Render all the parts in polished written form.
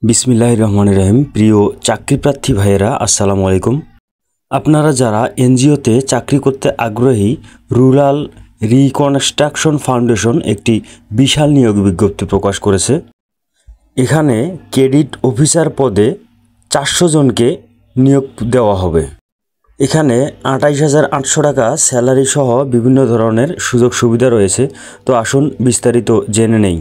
বিসমিল্লাহির রহমানির রহিম। প্রিয় চাকরি প্রার্থী ভাইয়েরা, আসসালামু আলাইকুম। আপনারা যারা এনজিওতে চাকরি করতে আগ্রহী, রুরাল রিকনস্ট্রাকশন ফাউন্ডেশন একটি বিশাল নিয়োগ বিজ্ঞপ্তি প্রকাশ করেছে। এখানে ক্রেডিট অফিসার পদে 400 জনকে নিয়োগ দেওয়া হবে। এখানে 28,800 টাকা স্যালারি সহ বিভিন্ন ধরনের সুযোগ সুবিধা রয়েছে। তো আসুন বিস্তারিত জেনে নেই।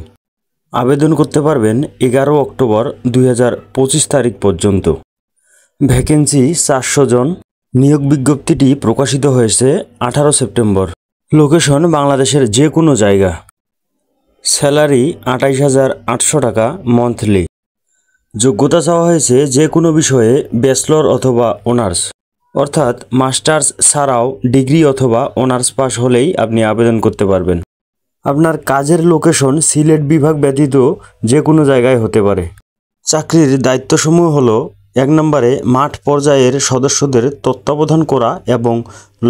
আবেদন করতে পারবেন 11 অক্টোবর 2025 তারিখ পর্যন্ত। ভ্যাকেন্সি 400 জন। নিয়োগ বিজ্ঞপ্তিটি প্রকাশিত হয়েছে 18 সেপ্টেম্বর। লোকেশন বাংলাদেশের যে কোনো জায়গা। স্যালারি 28,800 টাকা মান্থলি। যোগ্যতা চাওয়া হয়েছে যে কোনো বিষয়ে ব্যাচলর অথবা অনার্স, অর্থাৎ মাস্টার্স ছাড়াও ডিগ্রি অথবা অনার্স পাস হলেই আপনি আবেদন করতে পারবেন। আপনার কাজের লোকেশন সিলেট বিভাগ ব্যতীত যে কোনো জায়গায় হতে পারে। চাকরির দায়িত্বসমূহ হলো: 1 নম্বরে মাঠ পর্যায়ের সদস্যদের তত্ত্বাবধান করা এবং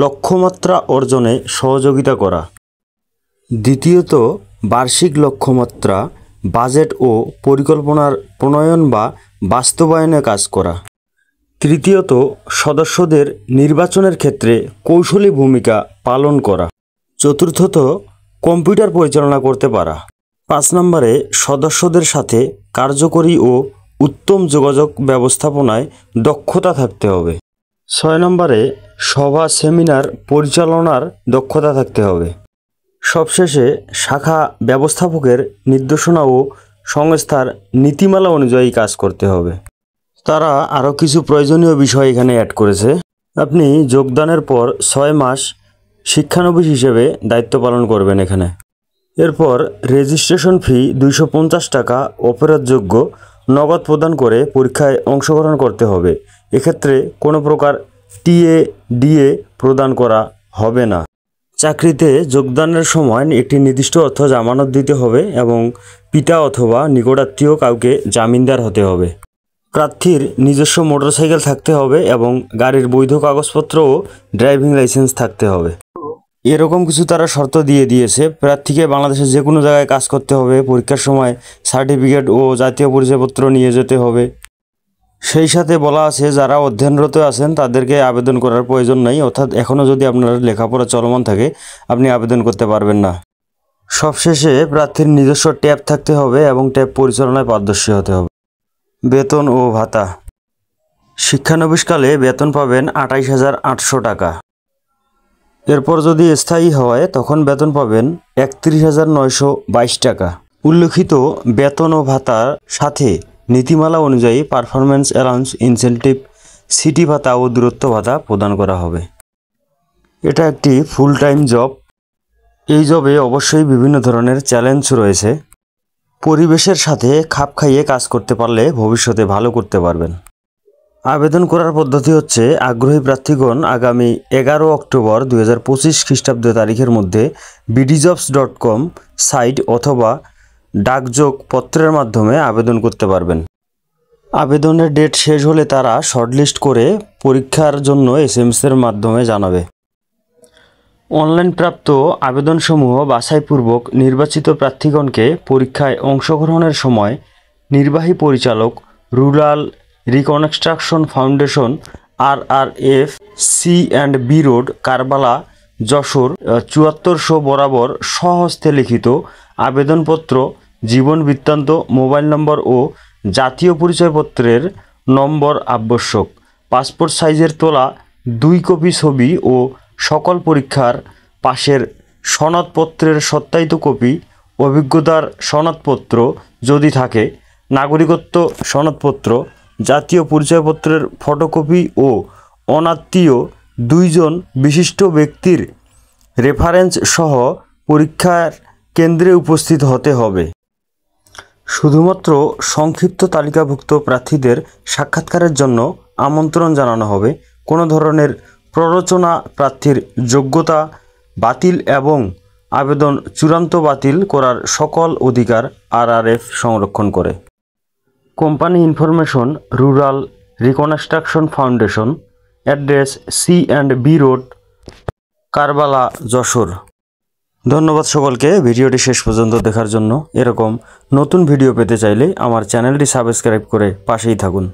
লক্ষ্যমাত্রা অর্জনে সহযোগিতা করা। দ্বিতীয়ত, বার্ষিক লক্ষ্যমাত্রা, বাজেট ও পরিকল্পনার প্রণয়ন বা বাস্তবায়নে কাজ করা। তৃতীয়ত, সদস্যদের নির্বাচনের ক্ষেত্রে কৌশলী ভূমিকা পালন করা। চতুর্থত, কম্পিউটার পরিচালনা করতে পারা। 5 নম্বরে সদস্যদের সাথে কার্যকরী ও উত্তম যোগাযোগ ব্যবস্থাপনায় দক্ষতা থাকতে হবে। 6 নম্বরে সভা সেমিনার পরিচালনার দক্ষতা থাকতে হবে। সবশেষে শাখা ব্যবস্থাপকের নির্দেশনা ও সংস্থার নীতিমালা অনুযায়ী কাজ করতে হবে। তারা আরও কিছু প্রয়োজনীয় বিষয় এখানে অ্যাড করেছে। আপনি যোগদানের পর 6 মাস শিক্ষানবিশ হিসেবে দায়িত্ব পালন করবেন এখানে। এরপর রেজিস্ট্রেশন ফি 250 টাকা অপরাধযোগ্য নগদ প্রদান করে পরীক্ষায় অংশগ্রহণ করতে হবে। এক্ষেত্রে কোনো প্রকার টিএ ডিএ প্রদান করা হবে না। চাকরিতে যোগদানের সময় একটি নির্দিষ্ট অর্থ জামানত দিতে হবে এবং পিতা অথবা নিকটাত্মীয় কাউকে জামিনদার হতে হবে। প্রার্থীর নিজস্ব মোটরসাইকেল থাকতে হবে এবং গাড়ির বৈধ কাগজপত্র ও ড্রাইভিং লাইসেন্স থাকতে হবে। এরকম কিছু তারা শর্ত দিয়েছে। প্রার্থীকে বাংলাদেশের যে কোনো জায়গায় কাজ করতে হবে, পরীক্ষার সময় সার্টিফিকেট ও জাতীয় পরিচয়পত্র নিয়ে যেতে হবে। সেই সাথে বলা আছে যারা অধ্যয়নরত আছেন তাদেরকে আবেদন করার প্রয়োজন নেই, অর্থাৎ এখনও যদি আপনার লেখাপড়া চলমান থাকে আপনি আবেদন করতে পারবেন না। সবশেষে প্রার্থীর নিজস্ব ট্যাব থাকতে হবে এবং ট্যাব পরিচালনায় পারদর্শী হতে হবে। বেতন ও ভাতা। শিক্ষানবিশকালে বেতন পাবেন 28,800 টাকা। এরপর যদি স্থায়ী হয় তখন বেতন পাবেন 31,922 টাকা। উল্লেখিত বেতন ও ভাতার সাথে নীতিমালা অনুযায়ী পারফরমেন্স অ্যালাউন্স, ইনসেন্টিভ, সিটি ভাতা ও দূরত্ব ভাতা প্রদান করা হবে। এটা একটি ফুল টাইম জব। এই জবে অবশ্যই বিভিন্ন ধরনের চ্যালেঞ্জ রয়েছে। পরিবেশের সাথে খাপ খাইয়ে কাজ করতে পারলে ভবিষ্যতে ভালো করতে পারবেন। আবেদন করার পদ্ধতি হচ্ছে, আগ্রহী প্রার্থীগণ আগামী 11 অক্টোবর 2025 খ্রিস্টাব্দ তারিখের মধ্যে bdjobs.com সাইট অথবা ডাকযোগ পত্রের মাধ্যমে আবেদন করতে পারবেন। আবেদনের ডেট শেষ হলে তারা শর্টলিস্ট করে পরীক্ষার জন্য SMS-এর মাধ্যমে জানাবে। অনলাইন প্রাপ্ত আবেদনসমূহ বাছাইপূর্বক নির্বাচিত প্রার্থীগণকে পরীক্ষায় অংশগ্রহণের সময় নির্বাহী পরিচালক, rural reconstruction foundation, RRF, C&B road, Karbala, Jessore 7400 বরাবর স্বহস্তে লিখিত আবেদনপত্র, জীবন বৃত্তান্ত, মোবাইল নম্বর ও জাতীয় পরিচয়পত্রের নম্বর আবশ্যক। পাসপোর্ট সাইজের তোলা 2 কপি ছবি ও সকল পরীক্ষার পাশের সনদপত্রের সত্যায়িত কপি, অভিজ্ঞতার সনদপত্র যদি থাকে, নাগরিকত্ব সনদপত্র, জাতীয় পরিচয়পত্রের ফটোকপি ও অনাত্মীয় 2 জন বিশিষ্ট ব্যক্তির রেফারেন্স সহ পরীক্ষার কেন্দ্রে উপস্থিত হতে হবে। শুধুমাত্র সংক্ষিপ্ত তালিকাভুক্ত প্রার্থীদের সাক্ষাৎকারের জন্য আমন্ত্রণ জানানো হবে। কোনো ধরনের প্ররোচনা প্রার্থীর যোগ্যতা বাতিল এবং আবেদন চূড়ান্ত বাতিল করার সকল অধিকার RRF সংরক্ষণ করে। Company information, rural reconstruction foundation, address C&B road, Karbala, Jessore. ধন্যবাদ সকলকে ভিডিওটি শেষ পর্যন্ত দেখার জন্য। এরকম নতুন ভিডিও পেতে চাইলে আমার চ্যানেলটি সাবস্ক্রাইব করে পাশেই থাকুন।